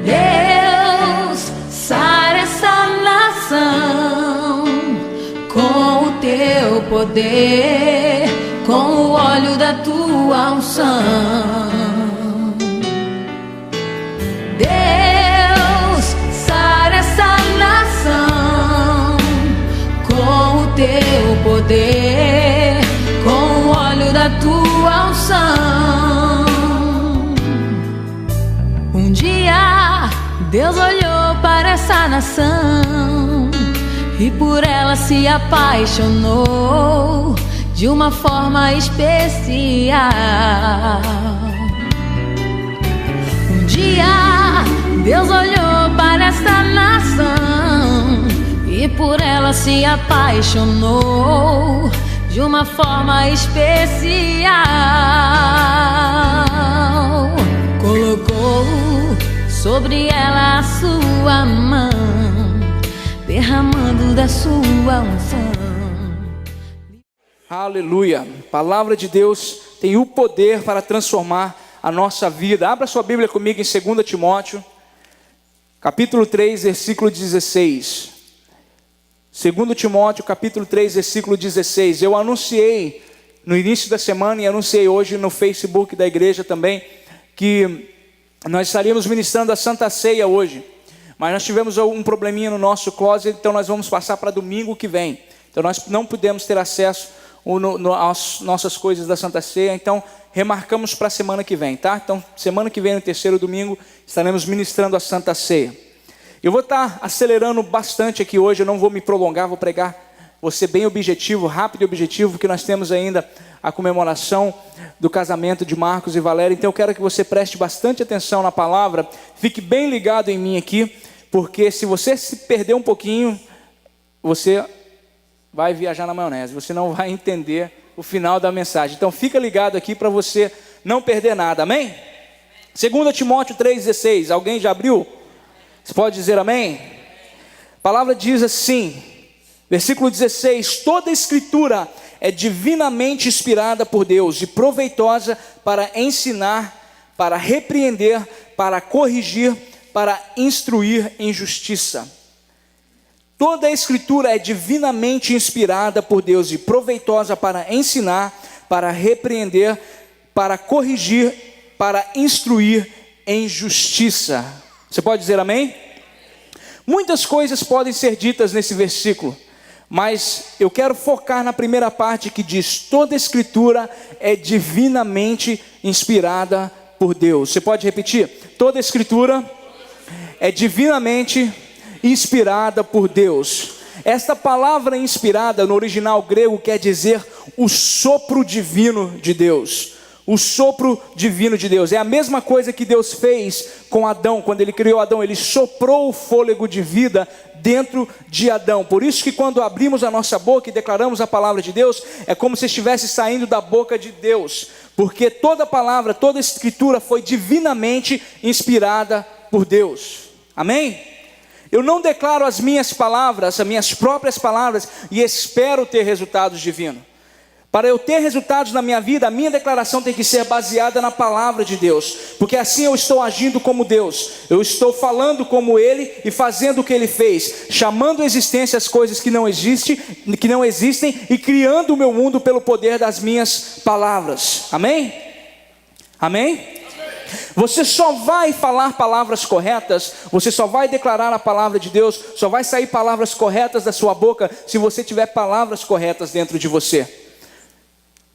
Deus, sara essa nação com o teu poder, com o óleo da tua unção. Deus, sara essa nação com o teu poder, com o óleo da tua unção. Um dia Deus olhou para essa nação e por ela se apaixonou de uma forma especial. Um dia Deus olhou para esta nação e por ela se apaixonou de uma forma especial. Colocou sobre ela a sua mão, derramando da sua unção. Aleluia! A palavra de Deus tem o poder para transformar a nossa vida. Abra sua Bíblia comigo em 2 Timóteo, capítulo 3, versículo 16. 2 Timóteo, capítulo 3, versículo 16. Eu anunciei no início da semana e anunciei hoje no Facebook da igreja também que nós estaríamos ministrando a Santa Ceia hoje. Mas nós tivemos um probleminha no nosso closet, então nós vamos passar para domingo que vem. Então nós não pudemos ter acesso às nossas coisas da Santa Ceia, então remarcamos para a semana que vem, tá? Então semana que vem, no terceiro domingo, estaremos ministrando a Santa Ceia. Eu vou estar acelerando bastante aqui hoje, eu não vou me prolongar, vou pregar, vou ser bem objetivo, rápido e objetivo, porque nós temos ainda a comemoração do casamento de Marcos e Valéria. Então eu quero que você preste bastante atenção na palavra, fique bem ligado em mim aqui, porque se você se perder um pouquinho, você vai viajar na maionese, você não vai entender o final da mensagem. Então fica ligado aqui para você não perder nada, amém? 2 Timóteo 3,16, alguém já abriu? Você pode dizer amém? A palavra diz assim, versículo 16: toda a escritura é divinamente inspirada por Deus e proveitosa para ensinar, para repreender, para corrigir, para instruir em justiça. Toda a escritura é divinamente inspirada por Deus e proveitosa para ensinar, para repreender, para corrigir, para instruir em justiça. Você pode dizer amém? Muitas coisas podem ser ditas nesse versículo, mas eu quero focar na primeira parte que diz: toda a escritura é divinamente inspirada por Deus. Você pode repetir? Toda a escritura é divinamente inspirada por Deus. Esta palavra inspirada no original grego quer dizer o sopro divino de Deus. O sopro divino de Deus é a mesma coisa que Deus fez com Adão. Quando ele criou Adão, ele soprou o fôlego de vida dentro de Adão. Por isso que quando abrimos a nossa boca e declaramos a palavra de Deus, é como se estivesse saindo da boca de Deus, porque toda palavra, toda escritura foi divinamente inspirada por Deus. Amém? Eu não declaro as minhas palavras, as minhas próprias palavras, e espero ter resultados divinos. Para eu ter resultados na minha vida, a minha declaração tem que ser baseada na palavra de Deus, porque assim eu estou agindo como Deus, eu estou falando como Ele e fazendo o que Ele fez, chamando à existência as coisas que não existem e criando o meu mundo pelo poder das minhas palavras. Amém? Amém? Você só vai falar palavras corretas, você só vai declarar a palavra de Deus, só vai sair palavras corretas da sua boca se você tiver palavras corretas dentro de você.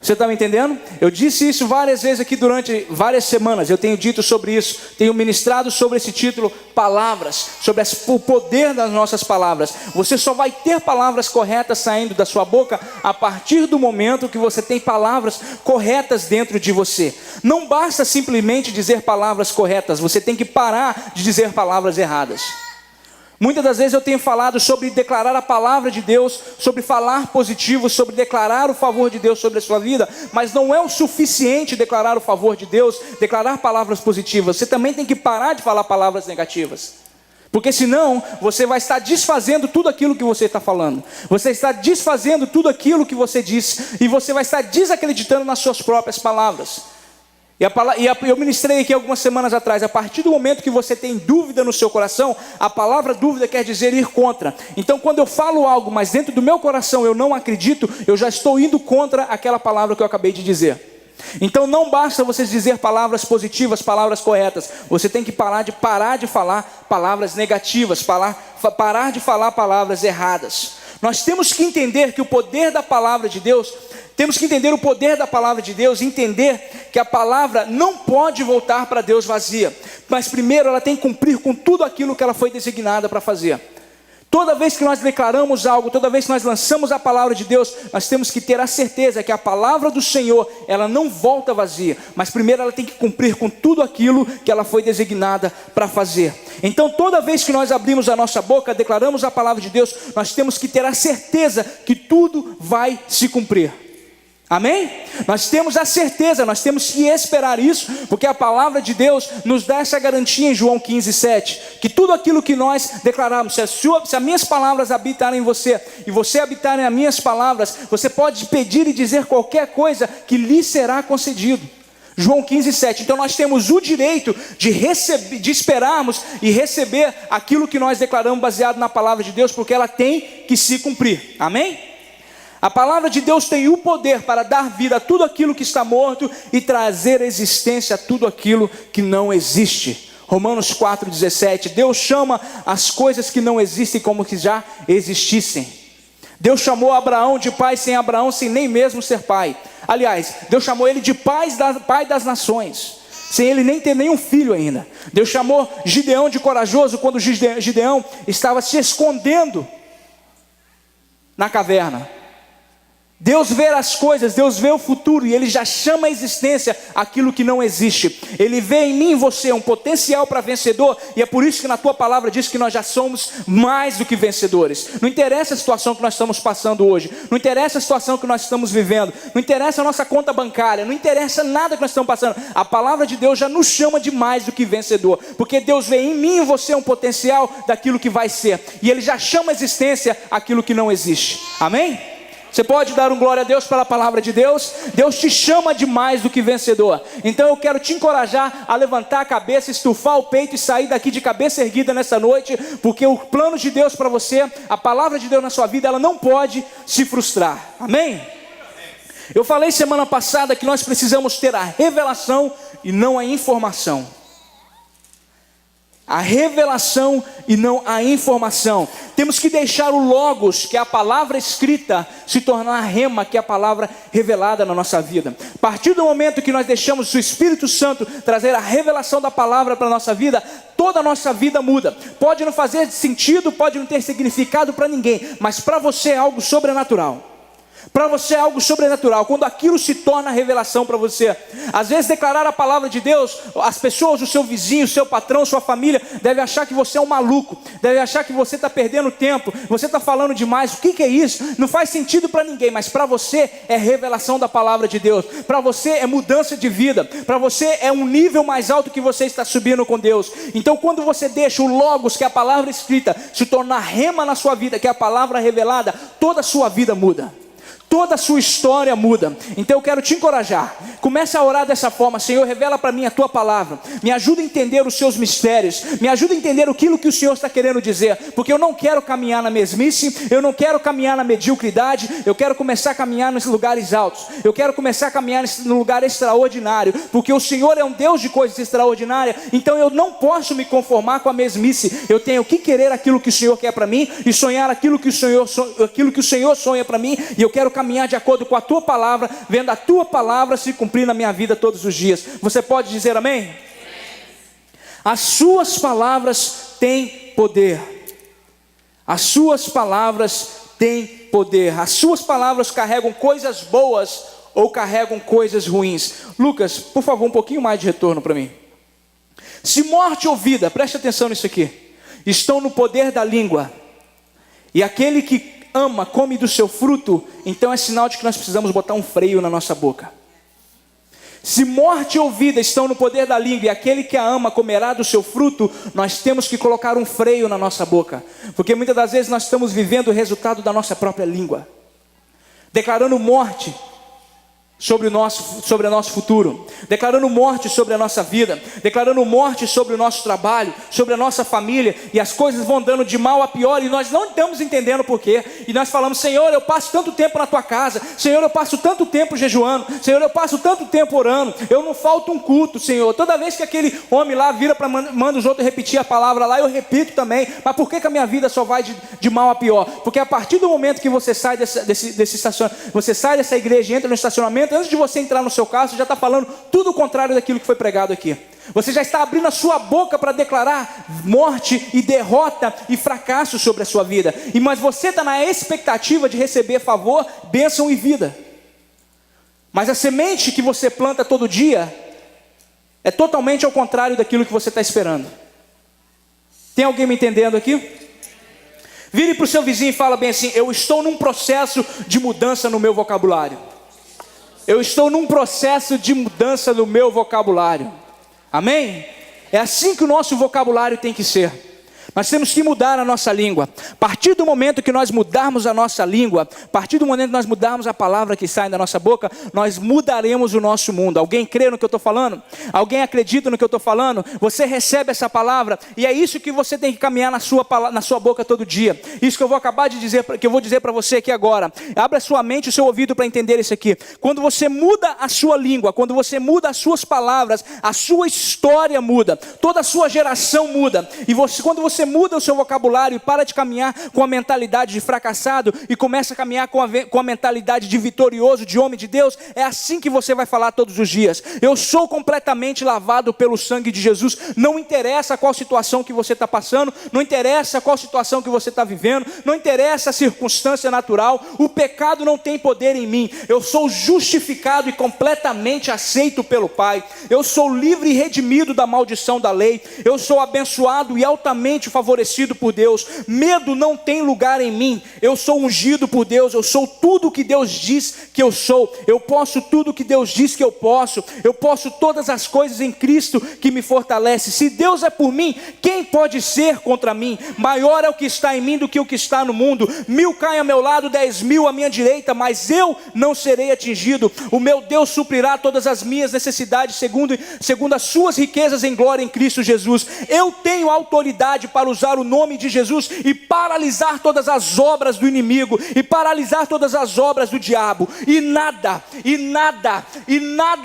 Você está me entendendo? Eu disse isso várias vezes aqui durante várias semanas. Eu tenho dito sobre isso, tenho ministrado sobre esse título, palavras, sobre o poder das nossas palavras. Você só vai ter palavras corretas saindo da sua boca a partir do momento que você tem palavras corretas dentro de você. Não basta simplesmente dizer palavras corretas, você tem que parar de dizer palavras erradas. Muitas das vezes eu tenho falado sobre declarar a palavra de Deus, sobre falar positivo, sobre declarar o favor de Deus sobre a sua vida, mas não é o suficiente declarar o favor de Deus, declarar palavras positivas. Você também tem que parar de falar palavras negativas, porque senão você vai estar desfazendo tudo aquilo que você está falando, você está desfazendo tudo aquilo que você diz, e você vai estar desacreditando nas suas próprias palavras. Eu ministrei aqui algumas semanas atrás, a partir do momento que você tem dúvida no seu coração, a palavra dúvida quer dizer ir contra. Então quando eu falo algo, mas dentro do meu coração eu não acredito, eu já estou indo contra aquela palavra que eu acabei de dizer. Então não basta você dizer palavras positivas, palavras corretas, você tem que parar de falar palavras negativas, parar de falar palavras erradas. Nós temos que entender que o poder da palavra de Deus, entender que a palavra não pode voltar para Deus vazia, mas primeiro ela tem que cumprir com tudo aquilo que ela foi designada para fazer. Toda vez que nós declaramos algo, toda vez que nós lançamos a palavra de Deus, nós temos que ter a certeza que a palavra do Senhor, ela não volta vazia, mas primeiro ela tem que cumprir com tudo aquilo que ela foi designada para fazer. Então toda vez que nós abrimos a nossa boca, declaramos a palavra de Deus, nós temos que ter a certeza que tudo vai se cumprir. Amém? Nós temos a certeza, nós temos que esperar isso, porque a palavra de Deus nos dá essa garantia em João 15:7, que tudo aquilo que nós declararmos, se as minhas palavras habitarem em você, e você habitar nas minhas palavras, você pode pedir e dizer qualquer coisa que lhe será concedido. João 15:7, então nós temos o direito de esperarmos e receber aquilo que nós declaramos baseado na palavra de Deus, porque ela tem que se cumprir. Amém? A palavra de Deus tem o poder para dar vida a tudo aquilo que está morto e trazer existência a tudo aquilo que não existe. Romanos 4:17, Deus chama as coisas que não existem como que já existissem. Deus chamou Abraão de pai sem Abraão, sem nem mesmo ser pai. Aliás, Deus chamou ele de pai das nações, sem ele nem ter nenhum filho ainda. Deus chamou Gideão de corajoso quando Gideão estava se escondendo na caverna. Deus vê as coisas, Deus vê o futuro e Ele já chama à existência aquilo que não existe. Ele vê em mim e você um potencial para vencedor, e é por isso que na tua palavra diz que nós já somos mais do que vencedores. Não interessa a situação que nós estamos passando hoje, não interessa a situação que nós estamos vivendo, não interessa a nossa conta bancária, não interessa nada que nós estamos passando. A palavra de Deus já nos chama de mais do que vencedor, porque Deus vê em mim e você um potencial daquilo que vai ser, e Ele já chama à existência aquilo que não existe. Amém? Você pode dar um glória a Deus pela palavra de Deus? Deus te chama de mais do que vencedor. Então eu quero te encorajar a levantar a cabeça, estufar o peito e sair daqui de cabeça erguida nessa noite, porque o plano de Deus para você, a palavra de Deus na sua vida, ela não pode se frustrar. Amém? Eu falei semana passada que nós precisamos ter a revelação e não a informação. A revelação e não a informação. Temos que deixar o logos, que é a palavra escrita, se tornar a rema, que é a palavra revelada na nossa vida. A partir do momento que nós deixamos o Espírito Santo trazer a revelação da palavra para a nossa vida, toda a nossa vida muda. Pode não fazer sentido, pode não ter significado para ninguém, mas para você é algo sobrenatural. Para você é algo sobrenatural, quando aquilo se torna revelação para você. Às vezes declarar a palavra de Deus, as pessoas, o seu vizinho, o seu patrão, sua família, devem achar que você é um maluco, devem achar que você está perdendo tempo, você está falando demais. O que é isso? Não faz sentido para ninguém, mas para você é revelação da palavra de Deus. Para você é mudança de vida, para você é um nível mais alto que você está subindo com Deus. Então quando você deixa o logos, que é a palavra escrita, se tornar rema na sua vida, que é a palavra revelada, toda a sua vida muda. Toda a sua história muda. Então eu quero te encorajar. Comece a orar dessa forma. Senhor, revela para mim a tua palavra. Me ajuda a entender os seus mistérios. Me ajuda a entender aquilo que o Senhor está querendo dizer. Porque eu não quero caminhar na mesmice. Eu não quero caminhar na mediocridade. Eu quero começar a caminhar nos lugares altos. Eu quero começar a caminhar no lugar extraordinário. Porque o Senhor é um Deus de coisas extraordinárias. Então eu não posso me conformar com a mesmice. Eu tenho que querer aquilo que o Senhor quer para mim. E sonhar aquilo que o Senhor sonha para mim. E eu quero caminhar de acordo com a tua palavra, vendo a tua palavra se cumprir na minha vida todos os dias. Você pode dizer amém? Amém. As suas palavras têm poder. As suas palavras têm poder. As suas palavras carregam coisas boas ou carregam coisas ruins. Lucas, por favor, um pouquinho mais de retorno para mim. Se morte ou vida, preste atenção nisso aqui, estão no poder da língua, e aquele que ama, come do seu fruto, então é sinal de que nós precisamos botar um freio na nossa boca. Se morte ou vida estão no poder da língua, e aquele que a ama comerá do seu fruto, nós temos que colocar um freio na nossa boca, porque muitas das vezes nós estamos vivendo o resultado da nossa própria língua, declarando morte sobre o nosso futuro, declarando morte sobre a nossa vida, declarando morte sobre o nosso trabalho, sobre a nossa família, e as coisas vão dando de mal a pior, e nós não estamos entendendo por quê, e nós falamos: Senhor, eu passo tanto tempo na tua casa, Senhor, eu passo tanto tempo jejuando, Senhor, eu passo tanto tempo orando, eu não falto um culto, Senhor. Toda vez que aquele homem lá vira para manda os outros repetir a palavra lá, eu repito também. Mas por que a minha vida só vai de mal a pior? Porque a partir do momento que você sai desse estacionamento, você sai dessa igreja e entra no estacionamento, antes de você entrar no seu carro, você já está falando tudo o contrário daquilo que foi pregado aqui. Você já está abrindo a sua boca para declarar morte e derrota e fracasso sobre a sua vida. Mas você está na expectativa de receber favor, bênção e vida. Mas a semente que você planta todo dia é totalmente ao contrário daquilo que você está esperando. Tem alguém me entendendo aqui? Vire para o seu vizinho e fala bem assim: eu estou num processo de mudança no meu vocabulário. Eu estou num processo de mudança no meu vocabulário. Amém? É assim que o nosso vocabulário tem que ser. Nós temos que mudar a nossa língua. A partir do momento que nós mudarmos a nossa língua, a partir do momento que nós mudarmos a palavra que sai da nossa boca, nós mudaremos o nosso mundo. Alguém crê no que eu estou falando? Alguém acredita no que eu estou falando? Você recebe essa palavra, e é isso que você tem que caminhar na sua boca todo dia. Isso que eu vou acabar de dizer, que eu vou dizer para você aqui agora. Abra a sua mente e o seu ouvido para entender isso aqui. Quando você muda a sua língua, quando você muda as suas palavras, a sua história muda, toda a sua geração muda. E quando você muda o seu vocabulário e para de caminhar com a mentalidade de fracassado e começa a caminhar com a mentalidade de vitorioso, de homem de Deus, é assim que você vai falar todos os dias: eu sou completamente lavado pelo sangue de Jesus. Não interessa qual situação que você está passando, não interessa qual situação que você está vivendo, não interessa a circunstância natural, o pecado não tem poder em mim. Eu sou justificado e completamente aceito pelo Pai. Eu sou livre e redimido da maldição da lei. Eu sou abençoado e altamente favorecido por Deus. Medo não tem lugar em mim. Eu sou ungido por Deus. Eu sou tudo o que Deus diz que eu sou. Eu posso tudo o que Deus diz que eu posso. Eu posso todas as coisas em Cristo que me fortalece. Se Deus é por mim, quem pode ser contra mim? Maior é o que está em mim do que o que está no mundo. 1000 caem a meu lado, 10.000 à minha direita, mas eu não serei atingido. O meu Deus suprirá todas as minhas necessidades segundo as suas riquezas em glória em Cristo Jesus. Eu tenho autoridade para usar o nome de Jesus e paralisar todas as obras do inimigo, e paralisar todas as obras do diabo, e nada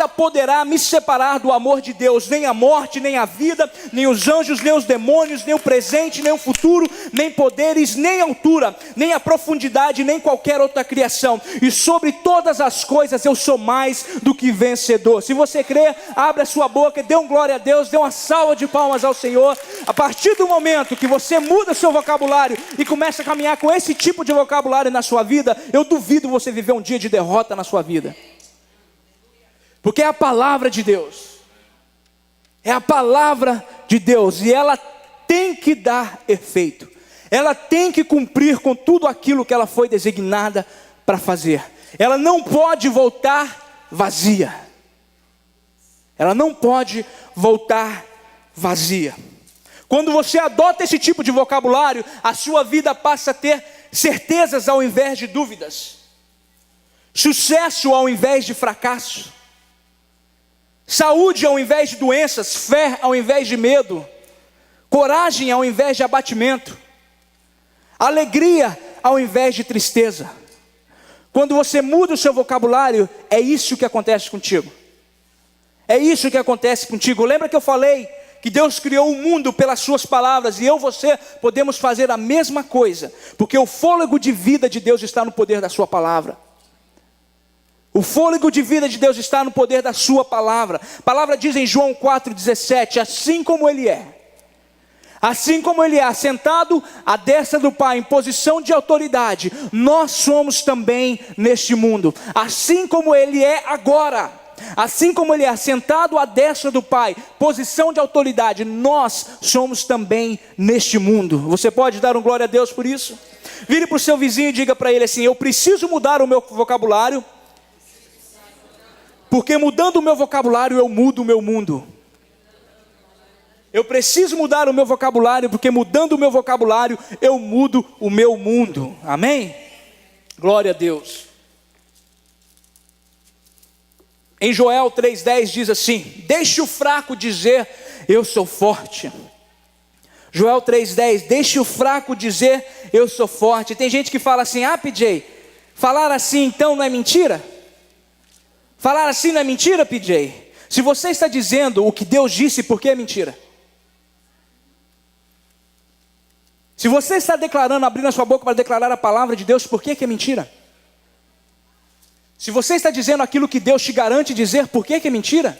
poderá me separar do amor de Deus, nem a morte, nem a vida, nem os anjos, nem os demônios, nem o presente, nem o futuro, nem poderes, nem altura, nem a profundidade, nem qualquer outra criação. E sobre todas as coisas eu sou mais do que vencedor. Se você crê, abre a sua boca e dê um glória a Deus, dê uma salva de palmas ao Senhor. A partir do momento que você muda seu vocabulário e começa a caminhar com esse tipo de vocabulário na sua vida, eu duvido você viver um dia de derrota na sua vida. Porque é a palavra de Deus. É a palavra de Deus, e ela tem que dar efeito. Ela tem que cumprir com tudo aquilo que ela foi designada para fazer. Ela não pode voltar vazia. Ela não pode voltar vazia. Quando você adota esse tipo de vocabulário, a sua vida passa a ter certezas ao invés de dúvidas, sucesso ao invés de fracasso, saúde ao invés de doenças, fé ao invés de medo, coragem ao invés de abatimento, alegria ao invés de tristeza. Quando você muda o seu vocabulário, é isso que acontece contigo. É isso que acontece contigo. Lembra que eu falei que Deus criou o mundo pelas suas palavras, e eu e você podemos fazer a mesma coisa, porque o fôlego de vida de Deus está no poder da sua palavra. O fôlego de vida de Deus está no poder da sua palavra. A palavra diz em João 4,17, assim como Ele é, assentado à destra do Pai, em posição de autoridade, nós somos também neste mundo. Assim como Ele é agora, assim como Ele é assentado à destra do Pai, posição de autoridade, nós somos também neste mundo. Você pode dar um glória a Deus por isso? Vire para o seu vizinho e diga para ele assim: eu preciso mudar o meu vocabulário, porque mudando o meu vocabulário eu mudo o meu mundo. Eu preciso mudar o meu vocabulário, porque mudando o meu vocabulário eu mudo o meu mundo. Amém? Glória a Deus. Em Joel 3,10 diz assim: deixe o fraco dizer, eu sou forte. Joel 3,10, deixe o fraco dizer, eu sou forte. Tem gente que fala assim: ah, PJ, falar assim então não é mentira? Falar assim não é mentira, PJ? Se você está dizendo o que Deus disse, por que é mentira? Se você está declarando, abrindo a sua boca para declarar a palavra de Deus, por que é mentira? Se você está dizendo aquilo que Deus te garante dizer, por que é mentira?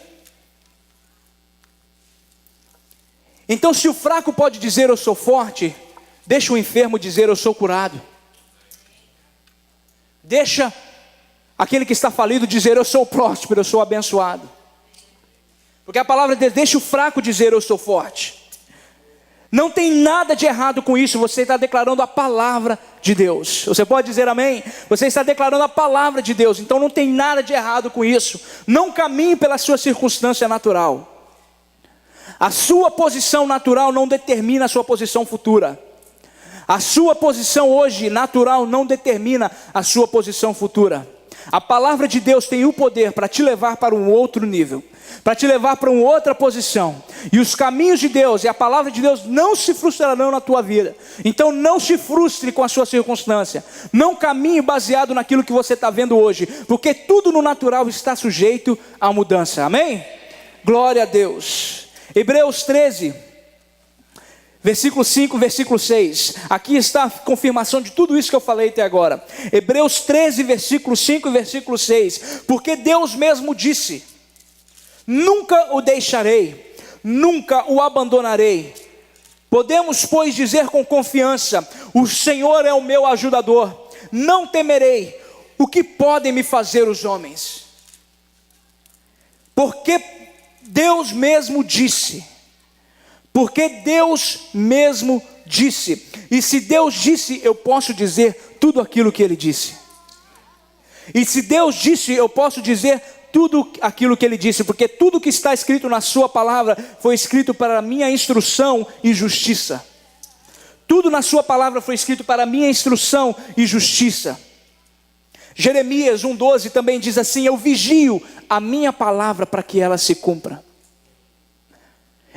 Então, se o fraco pode dizer eu sou forte, deixa o enfermo dizer eu sou curado. Deixa aquele que está falido dizer eu sou próspero, eu sou abençoado. Porque a palavra de Deus deixa o fraco dizer eu sou forte. Não tem nada de errado com isso, você está declarando a palavra de Deus. Você pode dizer amém? Você está declarando a palavra de Deus, então não tem nada de errado com isso. Não caminhe pela sua circunstância natural. A sua posição natural não determina a sua posição futura. A sua posição hoje natural não determina a sua posição futura. A palavra de Deus tem o poder para te levar para um outro nível, para te levar para uma outra posição. E os caminhos de Deus e a palavra de Deus não se frustrarão na tua vida. Então não se frustre com a sua circunstância. Não caminhe baseado naquilo que você está vendo hoje, porque tudo no natural está sujeito à mudança. Amém? Glória a Deus. Hebreus 13, versículo 5, versículo 6. Aqui está a confirmação de tudo isso que eu falei até agora. Hebreus 13, versículo 5 e versículo 6. Porque Deus mesmo disse: nunca o deixarei, nunca o abandonarei. Podemos, pois, dizer com confiança: o Senhor é o meu ajudador, não temerei o que podem me fazer os homens. Porque Deus mesmo disse. Porque Deus mesmo disse. E se Deus disse, eu posso dizer tudo aquilo que Ele disse. E se Deus disse, eu posso dizer tudo aquilo que Ele disse. Porque tudo que está escrito na sua palavra foi escrito para a minha instrução e justiça. Tudo na sua palavra foi escrito para a minha instrução e justiça. Jeremias 1,12 também diz assim: eu vigio a minha palavra para que ela se cumpra.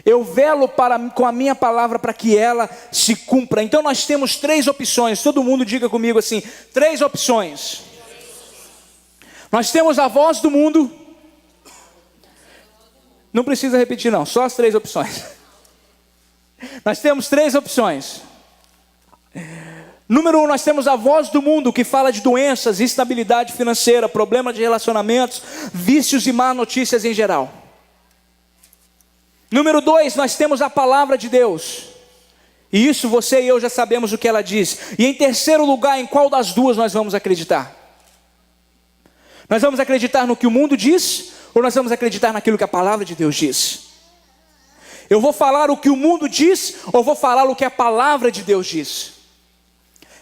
Eu velo com a minha palavra para que ela se cumpra. Então nós temos 3 opções. Todo mundo diga comigo assim: 3 opções. Nós temos a voz do mundo. Não precisa repetir não, só as 3 opções. Nós temos 3 opções. Número 1, nós temos a voz do mundo, que fala de doenças, instabilidade financeira, problemas de relacionamentos, vícios e má notícias em geral. Número 2, nós temos a palavra de Deus. E isso você e eu já sabemos o que ela diz. E em terceiro lugar, em qual das duas nós vamos acreditar? Nós vamos acreditar no que o mundo diz, ou nós vamos acreditar naquilo que a palavra de Deus diz? Eu vou falar o que o mundo diz, ou vou falar o que a palavra de Deus diz?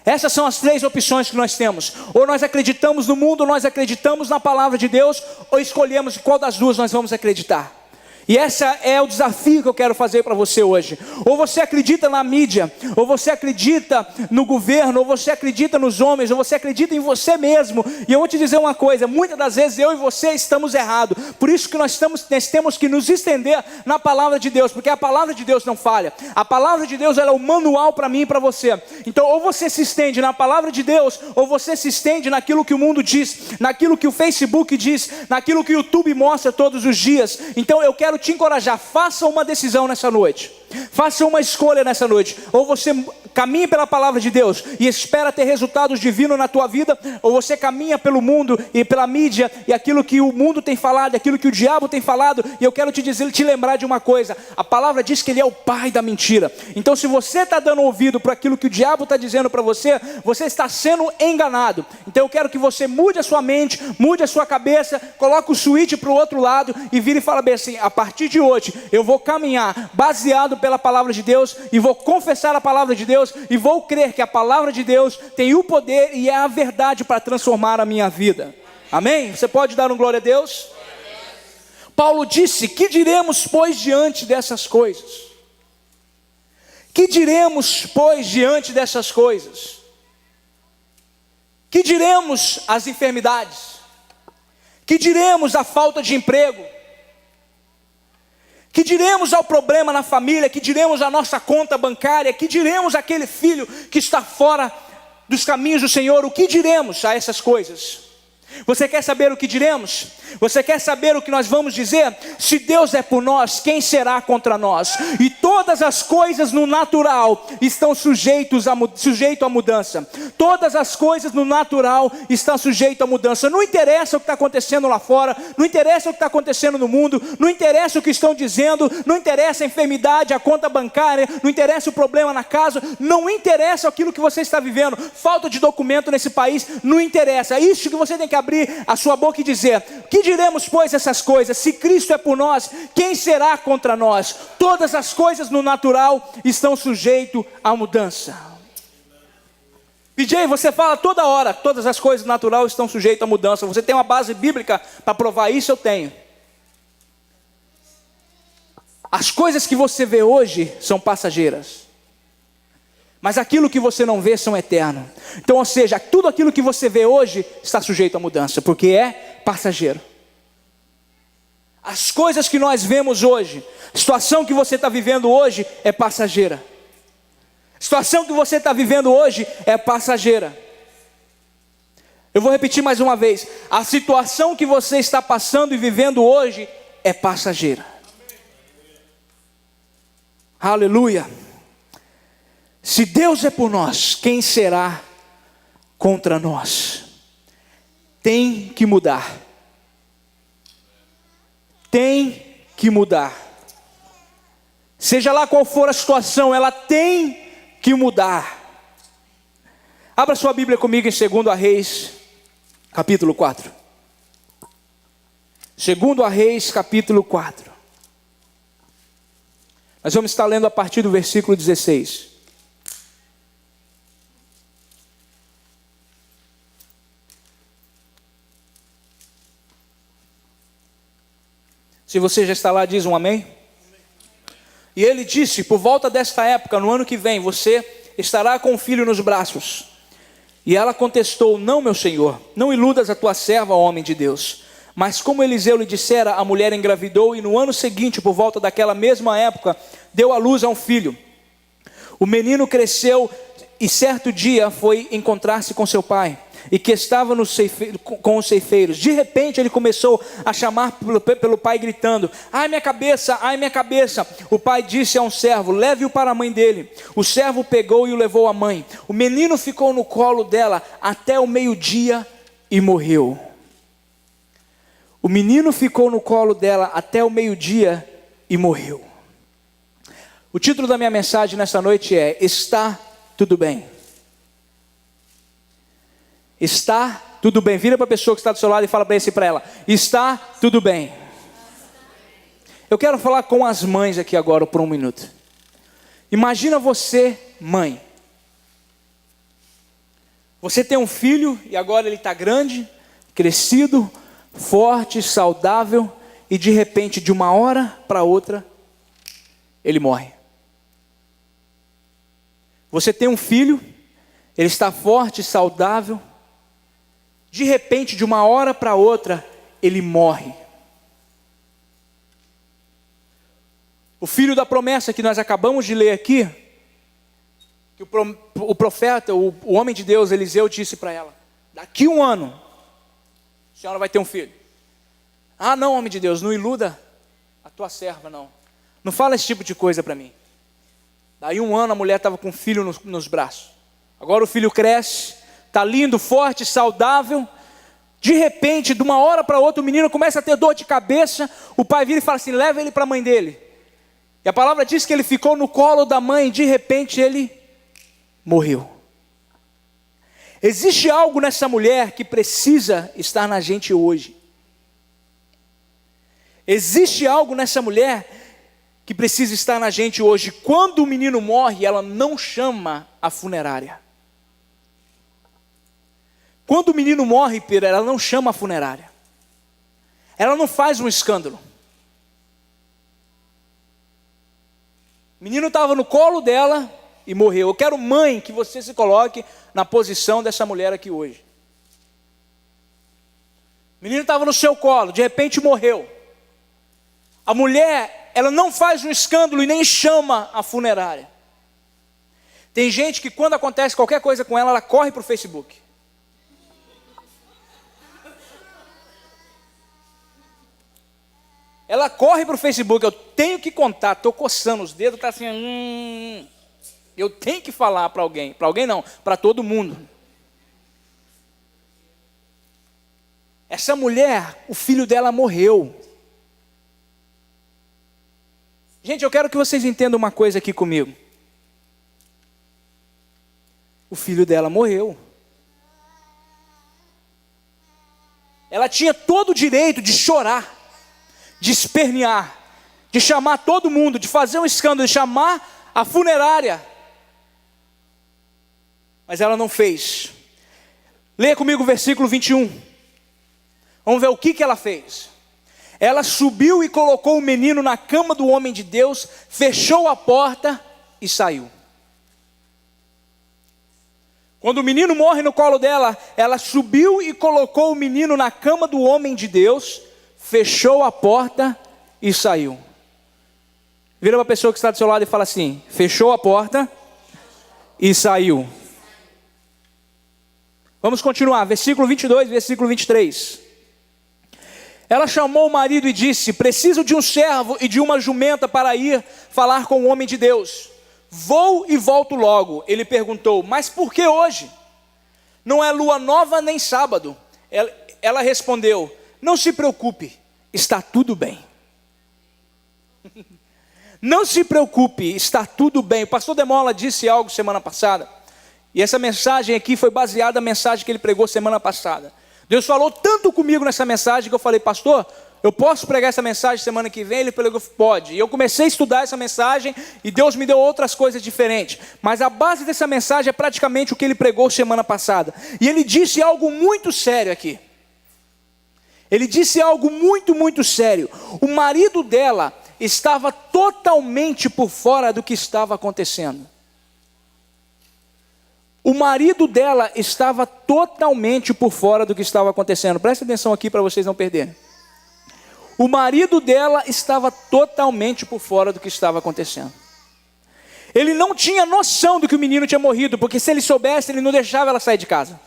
Essas são as 3 opções que nós temos. Ou nós acreditamos no mundo, ou nós acreditamos na palavra de Deus, ou escolhemos qual das duas nós vamos acreditar. E esse é o desafio que eu quero fazer para você hoje. Ou você acredita na mídia, ou você acredita no governo, ou você acredita nos homens, ou você acredita em você mesmo. E eu vou te dizer uma coisa: muitas das vezes eu e você estamos errados. Por isso que nós temos que nos estender na palavra de Deus, porque a palavra de Deus não falha. A palavra de Deus, ela é o manual para mim e para você. Então ou você se estende na palavra de Deus, ou você se estende naquilo que o mundo diz, naquilo que o Facebook diz, naquilo que o YouTube mostra todos os dias. Então eu quero te encorajar: faça uma decisão nessa noite, faça uma escolha nessa noite. Ou você caminha pela palavra de Deus e espera ter resultados divinos na tua vida, ou você caminha pelo mundo e pela mídia e aquilo que o mundo tem falado, aquilo que o diabo tem falado. E eu quero te lembrar de uma coisa: a palavra diz que ele é o pai da mentira. Então se você está dando ouvido para aquilo que o diabo está dizendo para você, você está sendo enganado. Então eu quero que você mude a sua mente, mude a sua cabeça, coloque o switch para o outro lado e vire e fala bem assim: a partir de hoje eu vou caminhar baseado pela palavra de Deus, e vou confessar a palavra de Deus, e vou crer que a palavra de Deus tem o poder e é a verdade para transformar a minha vida. Amém? Você pode dar um glória a Deus? Paulo disse: que diremos pois diante dessas coisas? Que diremos pois diante dessas coisas? Que diremos às enfermidades? Que diremos da falta de emprego? Que diremos ao problema na família? Que diremos à nossa conta bancária? Que diremos àquele filho que está fora dos caminhos do Senhor? O que diremos a essas coisas? Você quer saber o que diremos? Você quer saber o que nós vamos dizer? Se Deus é por nós, quem será contra nós? E todas as coisas no natural estão sujeito à mudança. Todas as coisas no natural estão sujeitas à mudança. Não interessa o que está acontecendo lá fora, não interessa o que está acontecendo no mundo, não interessa o que estão dizendo, não interessa a enfermidade, a conta bancária, não interessa o problema na casa, não interessa aquilo que você está vivendo, falta de documento nesse país, não interessa. É isso que você tem que abrir a sua boca e dizer: que diremos, pois, essas coisas? Se Cristo é por nós, quem será contra nós? Todas as coisas no natural estão sujeitas à mudança. PJ, você fala toda hora, todas as coisas naturais estão sujeitas à mudança. Você tem uma base bíblica para provar isso? Eu tenho. As coisas que você vê hoje são passageiras, mas aquilo que você não vê são eterno. Então, ou seja, tudo aquilo que você vê hoje está sujeito à mudança, porque é passageiro. As coisas que nós vemos hoje, a situação que você está vivendo hoje é passageira. A situação que você está vivendo hoje é passageira. Eu vou repetir mais uma vez: a situação que você está passando e vivendo hoje é passageira. Aleluia. Se Deus é por nós, quem será contra nós? Tem que mudar. Tem que mudar. Seja lá qual for a situação, ela tem que mudar. Abra sua Bíblia comigo em 2 Reis, capítulo 4. 2 Reis, capítulo 4. Nós vamos estar lendo a partir do versículo 16. Se você já está lá, diz um amém. E ele disse: por volta desta época, no ano que vem, você estará com o filho nos braços. E ela contestou: não, meu senhor, não iludas a tua serva, homem de Deus. Mas como Eliseu lhe dissera, a mulher engravidou, e no ano seguinte, por volta daquela mesma época, deu à luz a um filho. O menino cresceu e certo dia foi encontrar-se com seu pai, e que estava com os ceifeiros. De repente ele começou a chamar pelo pai, gritando: ai minha cabeça, ai minha cabeça. O pai disse a um servo: leve-o para a mãe dele. O servo pegou e o levou à mãe. O menino ficou no colo dela até o meio-dia e morreu. O menino ficou no colo dela até o meio-dia e morreu. O título da minha mensagem nessa noite é: está tudo bem. Está tudo bem. Vira para a pessoa que está do seu lado e fala para ela: está tudo bem. Eu quero falar com as mães aqui agora por um minuto. Imagina você, mãe. Você tem um filho e agora ele está grande, crescido, forte, saudável, e de repente, de uma hora para outra, ele morre. Você tem um filho, ele está forte, saudável, de repente, de uma hora para outra, ele morre. O filho da promessa que nós acabamos de ler aqui, que o profeta, o homem de Deus, Eliseu, disse para ela: daqui 1 ano, a senhora vai ter um filho. Ah não, homem de Deus, não iluda a tua serva, não. Não fala esse tipo de coisa para mim. Daí 1 ano a mulher estava com o filho nos braços. Agora o filho cresce, está lindo, forte, saudável. De repente, de uma hora para outra, o menino começa a ter dor de cabeça. O pai vira e fala assim: leva ele para a mãe dele. E a palavra diz que ele ficou no colo da mãe. De repente ele morreu. Existe algo nessa mulher que precisa estar na gente hoje. Existe algo nessa mulher que precisa estar na gente hoje. Quando o menino morre, ela não chama a funerária. Quando o menino morre, Pira, ela não chama a funerária. Ela não faz um escândalo. O menino estava no colo dela e morreu. Eu quero, mãe, que você se coloque na posição dessa mulher aqui hoje. menino estava no seu colo, de repente morreu. A mulher, ela não faz um escândalo e nem chama a funerária. Tem gente que quando acontece qualquer coisa com ela, ela corre para o Facebook. Ela corre para o Facebook, eu tenho que contar, estou coçando os dedos, está assim, eu tenho que falar para alguém não, para todo mundo. Essa mulher, o filho dela morreu. Gente, eu quero que vocês entendam uma coisa aqui comigo. O filho dela morreu. Ela tinha todo o direito de chorar, de espernear, de chamar todo mundo, de fazer um escândalo, de chamar a funerária. Mas ela não fez. Leia comigo o versículo 21. Vamos ver o que ela fez. Ela subiu e colocou o menino na cama do homem de Deus, fechou a porta e saiu. Quando o menino morre no colo dela, ela subiu e colocou o menino na cama do homem de Deus, fechou a porta e saiu. Vira para a pessoa que está do seu lado e fala assim: fechou a porta e saiu. Vamos continuar, versículo 22, versículo 23. Ela chamou o marido e disse: preciso de um servo e de uma jumenta para ir falar com o homem de Deus. Vou e volto logo. Ele perguntou: mas por que hoje? Não é lua nova nem sábado. Ela respondeu: não se preocupe, está tudo bem. Não se preocupe, está tudo bem. O pastor Demola disse algo semana passada, e essa mensagem aqui foi baseada na mensagem que ele pregou semana passada. Deus falou tanto comigo nessa mensagem que eu falei: pastor, eu posso pregar essa mensagem semana que vem? Ele falou: pode. E eu comecei a estudar essa mensagem e Deus me deu outras coisas diferentes. Mas a base dessa mensagem é praticamente o que ele pregou semana passada. E ele disse algo muito sério aqui. Ele disse algo muito, muito sério. O marido dela estava totalmente por fora do que estava acontecendo. O marido dela estava totalmente por fora do que estava acontecendo. Presta atenção aqui para vocês não perderem. O marido dela estava totalmente por fora do que estava acontecendo. Ele não tinha noção do que o menino tinha morrido, porque se ele soubesse, ele não deixava ela sair de casa.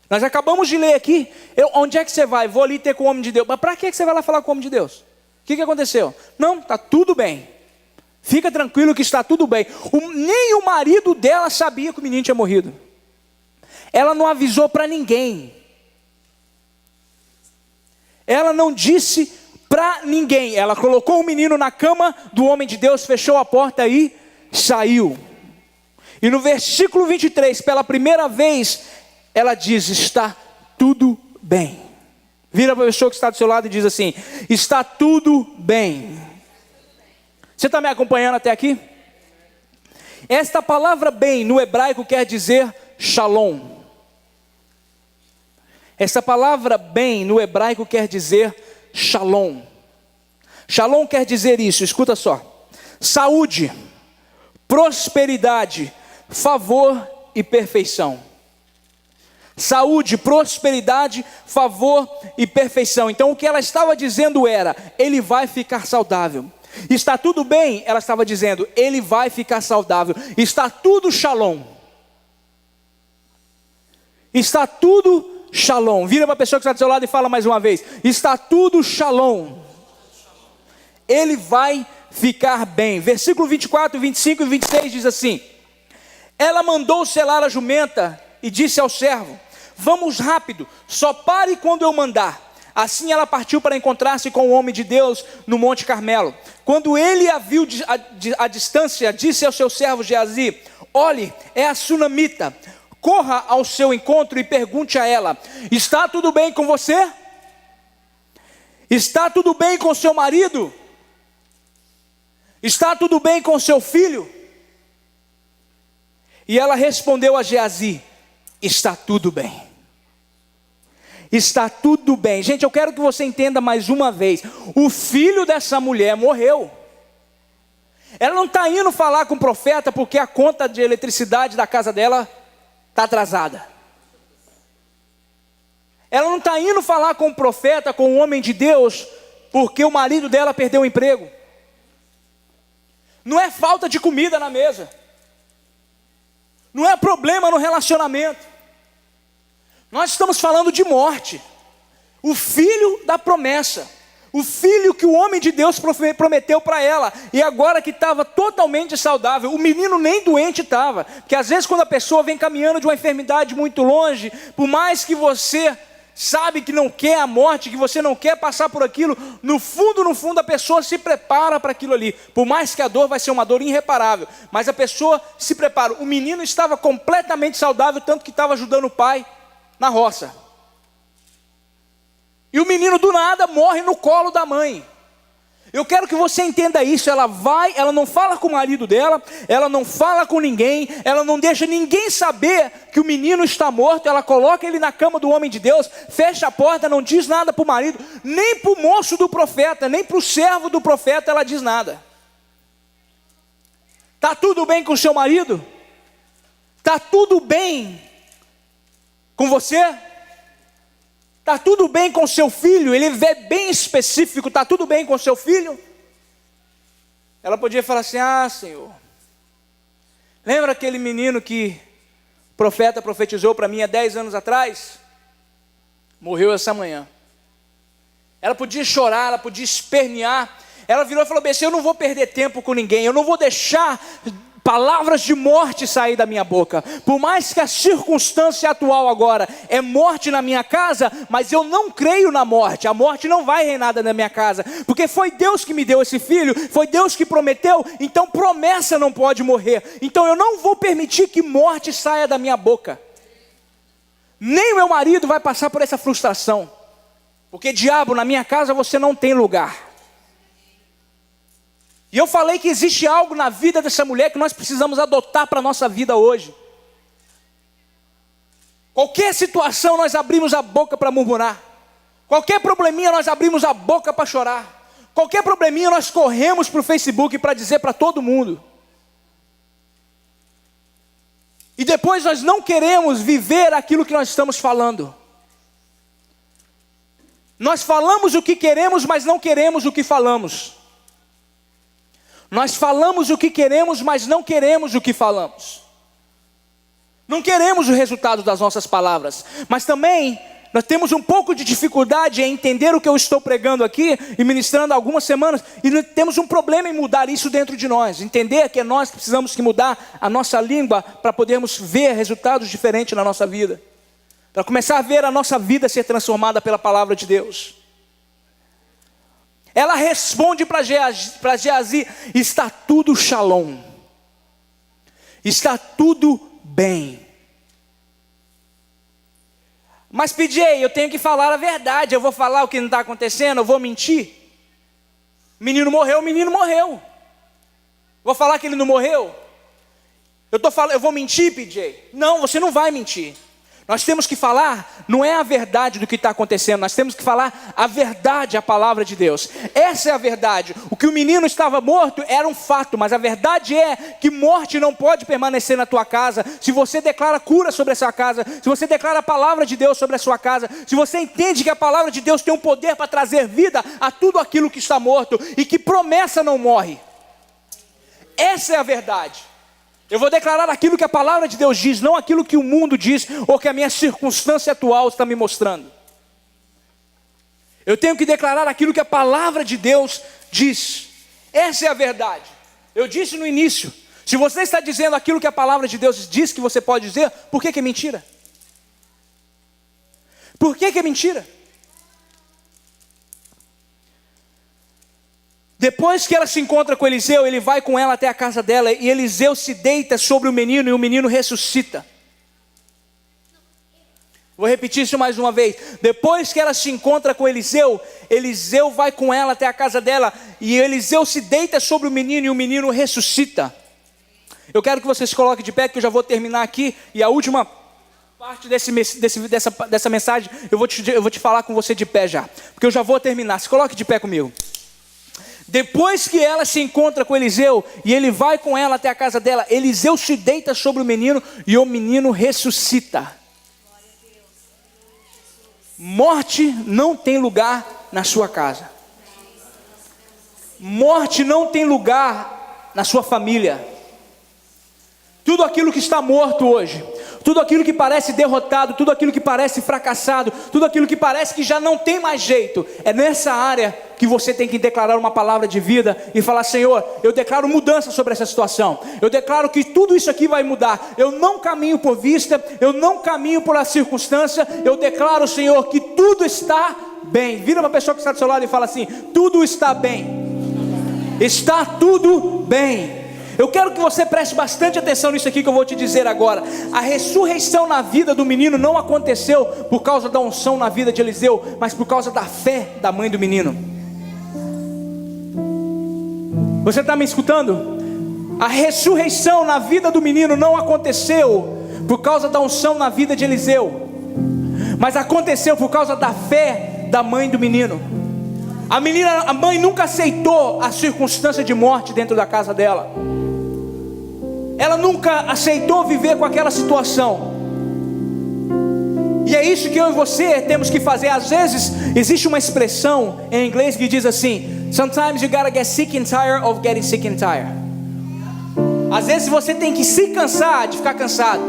Nós acabamos de ler aqui: onde é que você vai? Vou ali ter com o homem de Deus. Mas para que você vai lá falar com o homem de Deus? O que aconteceu? Não, está tudo bem. Fica tranquilo que está tudo bem. Nem o marido dela sabia que o menino tinha morrido. Ela não avisou para ninguém. Ela não disse para ninguém. Ela colocou o menino na cama do homem de Deus, fechou a porta e saiu. E no versículo 23, pela primeira vez, ela diz: está tudo bem. Vira para a pessoa que está do seu lado e diz assim: está tudo bem. Você está me acompanhando até aqui? Esta palavra bem no hebraico quer dizer shalom. Essa palavra bem no hebraico quer dizer shalom. Shalom quer dizer isso, escuta só: saúde, prosperidade, favor e perfeição. Saúde, prosperidade, favor e perfeição. Então o que ela estava dizendo era: ele vai ficar saudável. Está tudo bem? Ela estava dizendo: ele vai ficar saudável. Está tudo shalom. Está tudo shalom. Vira para a pessoa que está do seu lado e fala mais uma vez: está tudo shalom. Ele vai ficar bem. Versículo 24, 25 e 26 diz assim: ela mandou selar a jumenta e disse ao servo: vamos rápido, só pare quando eu mandar. Assim ela partiu para encontrar-se com o homem de Deus no Monte Carmelo. Quando ele a viu à distância, disse ao seu servo Geazi: olhe, é a sunamita. Corra ao seu encontro e pergunte a ela: está tudo bem com você? Está tudo bem com seu marido? Está tudo bem com seu filho? E ela respondeu a Geazi: está tudo bem. Está tudo bem. Gente, eu quero que você entenda mais uma vez: o filho dessa mulher morreu. Ela não está indo falar com o profeta porque a conta de eletricidade da casa dela está atrasada. Ela não está indo falar com o profeta, com o homem de Deus, porque o marido dela perdeu o emprego. Não é falta de comida na mesa. Não é problema no relacionamento. Nós estamos falando de morte. O filho da promessa. O filho que o homem de Deus prometeu para ela. E agora que estava totalmente saudável. O menino nem doente estava. Porque às vezes quando a pessoa vem caminhando de uma enfermidade muito longe, por mais que você sabe que não quer a morte, que você não quer passar por aquilo, no fundo a pessoa se prepara para aquilo ali. Por mais que a dor vai ser uma dor irreparável, mas a pessoa se prepara. O menino estava completamente saudável, tanto que estava ajudando o pai na roça. E o menino do nada morre no colo da mãe. Eu quero que você entenda isso. Ela não fala com o marido dela, ela não fala com ninguém, ela não deixa ninguém saber que o menino está morto. Ela coloca ele na cama do homem de Deus, fecha a porta, não diz nada para o marido, nem para o moço do profeta, nem para o servo do profeta ela diz nada. Está tudo bem com o seu marido? Está tudo bem com você? Está tudo bem com seu filho? Ele é bem específico. Está tudo bem com seu filho? Ela podia falar assim: ah, Senhor, lembra aquele menino que o profeta profetizou para mim há 10 anos atrás? Morreu essa manhã. Ela podia chorar, ela podia espernear. Ela virou e falou bem assim: eu não vou perder tempo com ninguém, eu não vou deixar palavras de morte sair da minha boca. Por mais que a circunstância atual agora é morte na minha casa, mas eu não creio na morte. A morte não vai reinar na minha casa, porque foi Deus que me deu esse filho, foi Deus que prometeu, então promessa não pode morrer. Então eu não vou permitir que morte saia da minha boca. Nem o meu marido vai passar por essa frustração, porque diabo, na minha casa você não tem lugar. E eu falei que existe algo na vida dessa mulher que nós precisamos adotar para a nossa vida hoje. Qualquer situação nós abrimos a boca para murmurar. Qualquer probleminha nós abrimos a boca para chorar. Qualquer probleminha nós corremos para o Facebook para dizer para todo mundo. E depois nós não queremos viver aquilo que nós estamos falando. Nós falamos o que queremos, mas não queremos o que falamos. Nós falamos o que queremos, mas não queremos o que falamos. Não queremos o resultado das nossas palavras. Mas também nós temos um pouco de dificuldade em entender o que eu estou pregando aqui e ministrando há algumas semanas. E temos um problema em mudar isso dentro de nós. Entender que nós precisamos que mudar a nossa língua para podermos ver resultados diferentes na nossa vida. Para começar a ver a nossa vida ser transformada pela palavra de Deus. Ela responde para Geazi: está tudo shalom, está tudo bem. Mas PJ, eu tenho que falar a verdade, eu vou falar o que não está acontecendo, eu vou mentir? O menino morreu. Vou falar que ele não morreu? Eu vou mentir, PJ? Não, você não vai mentir. Nós temos que falar, não é a verdade do que está acontecendo, nós temos que falar a verdade, a palavra de Deus. Essa é a verdade. O que o menino estava morto era um fato, mas a verdade é que morte não pode permanecer na tua casa. Se você declara cura sobre a sua casa, se você declara a palavra de Deus sobre a sua casa, se você entende que a palavra de Deus tem um poder para trazer vida a tudo aquilo que está morto, e que promessa não morre. Essa é a verdade. Eu vou declarar aquilo que a palavra de Deus diz, não aquilo que o mundo diz, ou que a minha circunstância atual está me mostrando. Eu tenho que declarar aquilo que a palavra de Deus diz. Essa é a verdade. Eu disse no início, se você está dizendo aquilo que a palavra de Deus diz que você pode dizer, por que é mentira? Por que é mentira? Depois que ela se encontra com Eliseu, ele vai com ela até a casa dela, e Eliseu se deita sobre o menino, e o menino ressuscita. Vou repetir isso mais uma vez. Depois que ela se encontra com Eliseu, Eliseu vai com ela até a casa dela, e Eliseu se deita sobre o menino, e o menino ressuscita. Eu quero que você se coloque de pé, que eu já vou terminar aqui, e a última parte dessa mensagem, eu vou te falar com você de pé já, porque eu já vou terminar. Se coloque de pé comigo. Depois que ela se encontra com Eliseu, e ele vai com ela até a casa dela, Eliseu se deita sobre o menino, e o menino ressuscita. Morte não tem lugar na sua casa. Morte não tem lugar na sua família. Tudo aquilo que está morto hoje, tudo aquilo que parece derrotado, tudo aquilo que parece fracassado, tudo aquilo que parece que já não tem mais jeito, é nessa área que você tem que declarar uma palavra de vida e falar: Senhor, eu declaro mudança sobre essa situação, eu declaro que tudo isso aqui vai mudar, eu não caminho por vista, eu não caminho por a circunstância, eu declaro, Senhor, que tudo está bem. Vira para a pessoa que está do seu lado e fala assim: tudo está bem, está tudo bem. Eu quero que você preste bastante atenção nisso aqui que eu vou te dizer agora. A ressurreição na vida do menino não aconteceu por causa da unção na vida de Eliseu, mas por causa da fé da mãe do menino. Você está me escutando? A ressurreição na vida do menino não aconteceu por causa da unção na vida de Eliseu, mas aconteceu por causa da fé da mãe do menino. A mãe nunca aceitou a circunstância de morte dentro da casa dela. Ela nunca aceitou viver com aquela situação. E é isso que eu e você temos que fazer. Às vezes existe uma expressão em inglês que diz assim: sometimes you gotta get sick and tired of getting sick and tired. Às vezes você tem que se cansar de ficar cansado.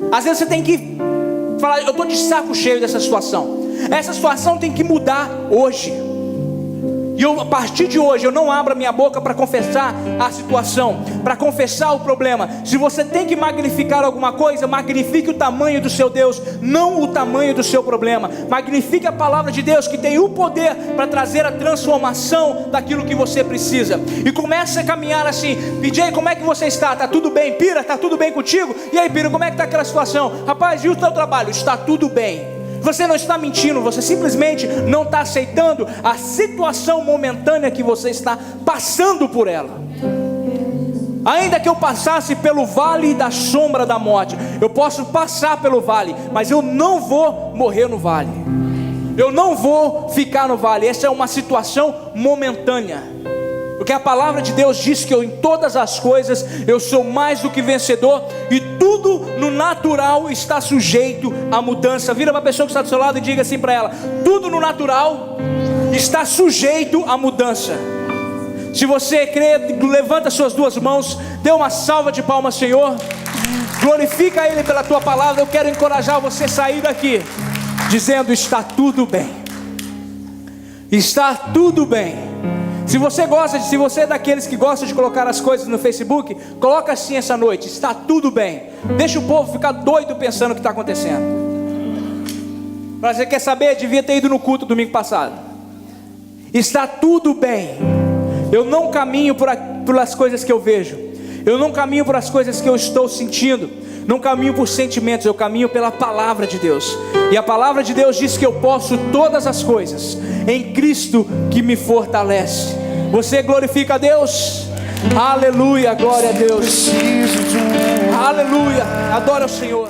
Às vezes você tem que falar: eu estou de saco cheio dessa situação. Essa situação tem que mudar hoje. E a partir de hoje eu não abro a minha boca para confessar a situação, para confessar o problema. Se você tem que magnificar alguma coisa, magnifique o tamanho do seu Deus, não o tamanho do seu problema. Magnifique a palavra de Deus, que tem o poder para trazer a transformação daquilo que você precisa. E comece a caminhar assim: PJ, como é que você está? Está tudo bem? Pira, está tudo bem contigo? E aí, Pira, como é que está aquela situação? Rapaz, e o teu trabalho? Está tudo bem. Você não está mentindo, você simplesmente não está aceitando a situação momentânea que você está passando por ela. Ainda que eu passasse pelo vale da sombra da morte, eu posso passar pelo vale, mas eu não vou morrer no vale, eu não vou ficar no vale. Essa é uma situação momentânea, porque a palavra de Deus diz que em todas as coisas eu sou mais do que vencedor, e tudo no natural está sujeito à mudança. Vira para a pessoa que está do seu lado e diga assim para ela: tudo no natural está sujeito à mudança. Se você crê, levanta suas duas mãos, dê uma salva de palmas, Senhor, glorifica Ele pela tua palavra. Eu quero encorajar você a sair daqui dizendo: está tudo bem, está tudo bem. Se você é daqueles que gosta de colocar as coisas no Facebook, coloca assim essa noite: está tudo bem. Deixa o povo ficar doido pensando o que está acontecendo. Mas você quer saber? Devia ter ido no culto domingo passado. Está tudo bem. Eu não caminho pelas coisas que eu vejo, eu não caminho por as coisas que eu estou sentindo, não caminho por sentimentos, eu caminho pela palavra de Deus. E a palavra de Deus diz que eu posso todas as coisas em Cristo que me fortalece. Você glorifica a Deus? Aleluia, glória a Deus. Aleluia, adora o Senhor.